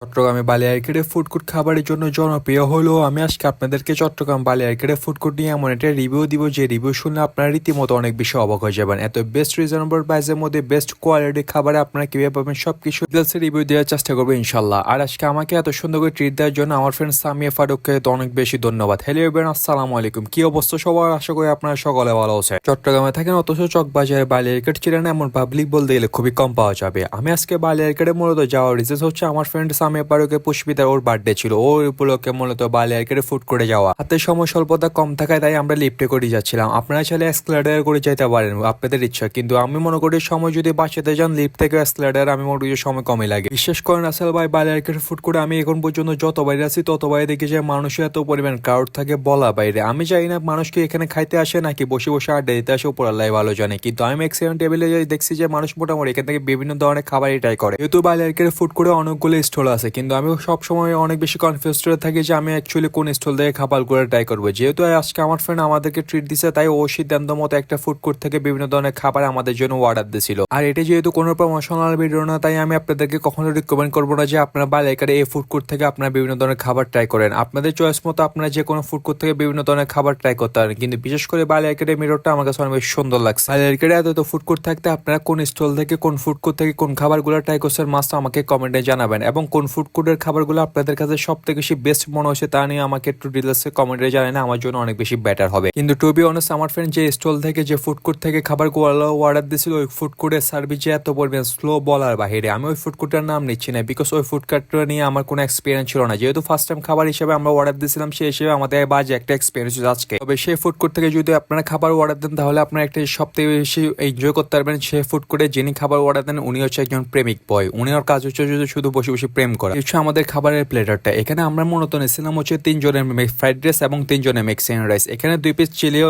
চট্টগ্রামে বালিয়ারকেটের ফুডকোর্ট খাবারের জন্য জনপ্রিয় হলেও আমি আজকে আপনাদেরকে চট্টগ্রাম বালিয়ারকেটের ফুডকোর্ট নিয়ে এমন একটা রিভিউ দিব যে রিভিউ শুনলে আপনারা রীতিমতো অনেক বেশি অবাক হয়ে যাবেন। এত বেস্ট রিজনেবল প্রাইসের মধ্যে বেস্ট কোয়ালিটি খাবারে আপনারা কিভাবে পাবেন সবকিছু ডিটেলসে রিভিউ দেওয়ার চেষ্টা করবো ইনশাল্লাহ। আর আজকে আমাকে এত সুন্দর করে ট্রিট দেওয়ার জন্য আমার ফ্রেন্ড সামিয়া ফারুককে তো অনেক বেশি ধন্যবাদ। হ্যালো এভরিওয়ান, আসসালামু আলাইকুম। কি অবস্থা সবার? আশা করি আপনারা সকলে ভালো আছে। চট্টগ্রামে থাকেন অথচ চকবাজারে বালিয়ারকেট চিনেন এমন পাবলিক বলতে গেলে খুবই কম পাওয়া যাবে। আমি আজকে বালিয়ারকেটে মূলত যাওয়ার রিজন হচ্ছে আমার ফ্রেন্ড সামিয়া ফারুকের পুষ্পিতার ওর বার্থডে ছিল, ওর উপলক্ষে মূলত বালিয়ারকেটে ফুড করে যাওয়া। হাতে সময় স্বল্পতা কম থাকায় তাই আমরা লিফটে করে যাচ্ছিলাম। আপনারা চাইলে এসকেলেটর করে যেতে পারেন, আপনাদের ইচ্ছা, কিন্তু আমি মনে করি সময় যদি বাঁচাতে যান লিফট থেকে এসকেলেটর আমি মনে করি সময় কমই লাগে। বিশেষ করে আসলে ভাই বালিয়ারকেটে ফুড করে আমি এখন পর্যন্ত যত বাইরে আছি তত বাইরে দেখি যে মানুষের এত পরিমাণ ক্রাউড থাকে বলা বাইরে। আমি জানি না মানুষকে এখানে খাইতে আসে নাকি বসে বসে আড্ডা দিতে আসে, উপর আল্লাহ ভালো জানে, কিন্তু আমি ম্যাক্সিমাম টেবিলে দেখছি যে মানুষ মোটামুটি এখান থেকে বিভিন্ন ধরনের খাবারই ট্রাই করে। যেহেতু বালিয়ারকেটে ফুড করে অনেকগুলো স্টল আছে, কিন্তু আমি সবসময় অনেক বেশি কনফিউজ থাকি যে আমি অ্যাকচুয়ালি কোন স্টল থেকে খাবার করে ট্রাই করবো। যেহেতু আজকে আমার ফ্রেন্ড আমাদেরকে ট্রিট দিছে তাই ও সিদ্ধান্ত মতো একটা ফুড কোর্ট থেকে বিভিন্ন ধরনের খাবার আমাদের জন্য অর্ডার দিয়েছিল। আর এটি যেহেতু কোনো প্রমোশনাল ভিডিও না তাই আমি আপনাদেরকে কখনো রিকমেন্ড করবো না যে আপনারা বালিয়ারকেটে এই ফুড কোর্ট থেকে আপনারা বিভিন্ন ধরনের খাবার ট্রাই করেন। আপনাদের চয়েস মতো আপনারা যে কোনো ফুড কোর্ট থেকে বিভিন্ন ধরনের খাবার ট্রাই করতে পারেন, কিন্তু বিশেষ করে বালিয়ারকেটের মিররটা আমার কাছে অনেক বেশি সুন্দর লাগছে। বালিয়ারকেটে এত ফুড কোর্ট থাকতে আপনারা কোন স্টল থেকে কোন ফুড কোর্ট থেকে কোন খাবারগুলো ট্রাই করছেন মাস্ট আমাকে কমেন্টে জানাবেন, এবং কোন ফুড কোর্টের খাবারগুলো আপনাদের কাছে সব থেকে বেশি বেস্ট মনে হয়েছে তা নিয়ে আমাকে একটু ডিটেলসে কমেন্টে জানালে আমার জন্য অনেক বেশি বেটার হবে। কিন্তু টু বি অনেস্ট আমার ফ্রেন্ড যে স্টল থেকে যে ফুড কোর্ট থেকে খাবারগুলো অর্ডার দিয়েছিল ওই ফুড কোর্টের সার্ভিস যে এত পরিমাণ স্লো বলার বাহিরে। আমি ওই ফুড কোর্টের নাম নিচ্ছি না বিকজ ওই ফুড কোর্টটা নিয়ে আমার কোনো এক্সপিরিয়েন্স ছিল না। যেহেতু ফার্স্ট টাইম খাবার হিসেবে আমরা অর্ডার দিয়েছিলাম সেই হিসেবে আমাদের বাজে একটা এক্সপিরিয়েন্স আজকে। তবে সেই ফুড কোর্ট থেকে যদি আপনারা খাবার অর্ডার দেন তাহলে আপনারা একটা সব থেকে বেশি এনজয় করতে পারবেন। সেই ফুড কোর্টে যিনি খাবার অর্ডার দেন উনি হচ্ছে একজন প্রেমিক বয়, উনি ওর কাজ হচ্ছে শুধু বসে বসে প্রেম করা। হচ্ছে আমাদের খাবারের প্লেটারটা। এখানে আমরা মূলত নিয়েছিলাম হচ্ছে 3 জনের ফ্রাইড রাইস এবং 3 জনের মেক্সিকান রাইস। এখানে 2 পিস চিলি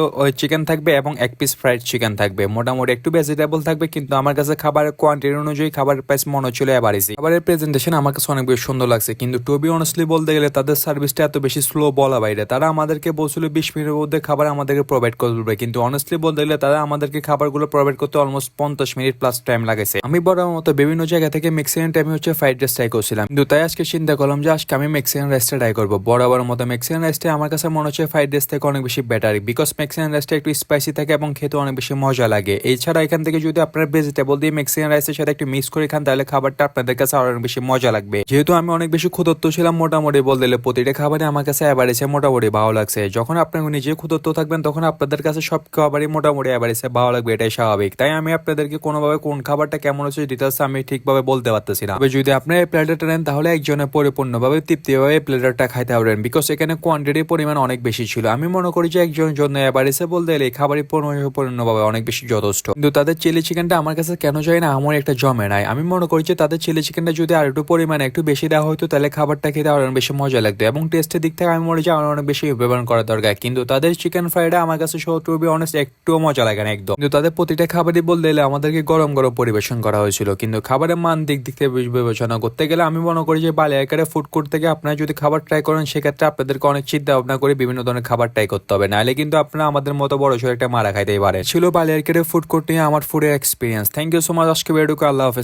চিকেন থাকবে এবং 1 পিস ফ্রাইড চিকেন থাকবে। মোটামুটি একটু ভেজিটেবল থাকবে, কিন্তু আমার কাছে খাবারের কোয়ান্টিটি অনুযায়ী খাবারের প্রাইস মনে হচ্ছিল এভারেজই। খাবারের প্রেজেন্টেশন আমার কাছে অনেক বেশি সুন্দর লাগছে, কিন্তু টু বি অনেস্টলি বলতে গেলে তাদের সার্ভিসটা এত বেশি স্লো বলা বাইরে। তারা আমাদেরকে বলছিল 20 মিনিটের মধ্যে খাবার আমাদেরকে প্রোভাইড করবে, কিন্তু অনেস্টলি বলতে গেলে তারা আমাদেরকে খাবারগুলো প্রোভাইড করতে অলমোস্ট 50 মিনিট প্লাস টাইম লাগাইছে। আমি বড় মতো বিভিন্ন জায়গা থেকে মেক্সিকান টাইমে হচ্ছে ফ্রাইড রাইস ট্রাই করছিলাম, কিন্তু তাই আজকে চিন্তা করলাম যে আজকে আমি মেক্সিকান রাইসটা ট্রাই করবো। বরাবর মতো মেক্সিকান রাইসটা আমার কাছে মনে হচ্ছে ফ্রাইড রাইস থেকে অনেক বেশি বেটার, বিকজ মেক্সিকান রাইসটা একটু স্পাইসি থাকে এবং খেতে অনেক বেশি মজা লাগে। এছাড়া এখান থেকে যদি আপনারা ভেজিটেবল দিয়ে মেক্সিকান রাইসের সাথে একটু মিক্স করে খান তাহলে খাবারটা আপনাদের কাছে আরো অনেক বেশি মজা লাগবে। যেহেতু আমি অনেক বেশি ক্ষুধার্ত ছিলাম মোটামুটি বলতে গেলে প্রতিটা খাবারই আমার কাছে এভারেজে মোটামুটি ভালো লাগছে। যখন আপনারা নিজে ক্ষুধার্ত থাকবেন তখন আপনাদের কাছে সব খাবারই মোটামুটি এভারেজে ভালো লাগবে, এটাই স্বাভাবিক। তাই আমি আপনাদেরকে কোনোভাবে কোন খাবারটা কেমন হচ্ছে ডিটেলস আমি ঠিকভাবে বলতে পারতেছি না। তবে যদি আপনারা এই প্লেটারটা নেন তাহলে একজনের পরিপূর্ণভাবে তৃপ্তিভাবে প্লেটারটা খাইতে পারবেন, বিকজ এখানে কোয়ান্টিটির পরিমাণ অনেক বেশি ছিল। আমি মনে করি যে একজনের জন্য এভারেজে বলতে গেলে এই খাবারই পরিপূর্ণভাবে অনেক বেশি যথেষ্ট। কিন্তু তাদের চিলি চিকেনটা আমার কাছে কেন যায় না আমার একটা জমে নাই। আমি মনে করি যে তাদের চিলি চিকেনটা যদি আর একটু পরিমাণে একটু বেশি দেওয়া হতো তাহলে খাবারটা খেতে আরো অনেক বেশি মজা লাগতো, এবং টেস্টের দিক থেকে আমি মনে করি আরো অনেক বেশি ব্যবহার করা দরকার। কিন্তু তাদের চিকেন ফ্রাইডা আমার কাছে টু বি অনেস্ট একটুও মজা লাগে না একদম। কিন্তু তাদের প্রতিটা খাবারই বলতে গেলে আমাদেরকে গরম গরম পরিবেশন করা হয়েছিল, কিন্তু খাবারের মান দিক থেকে বিবেচনা করতে গেলে আমি মনে করি যে বালিয়ারকেটে ফুড কোর্ট থেকে আপনারা যদি খাবার ট্রাই করেন সেক্ষেত্রে আপনাদেরকে অনেক চিন্তা ভাবনা করে বিভিন্ন ধরনের খাবার ট্রাই করতে হবে, নাহলে কিন্তু আপনারা আমাদের মতো বড় সড়ো একটা মারা খাইতেই পারে। ছিল বালিয়ারকেটে ফুড কোর্ট নিয়ে আমার ফুডের experience. Thank you so much. আজকে ভিডিওকে আল্লাহ হাফেজ।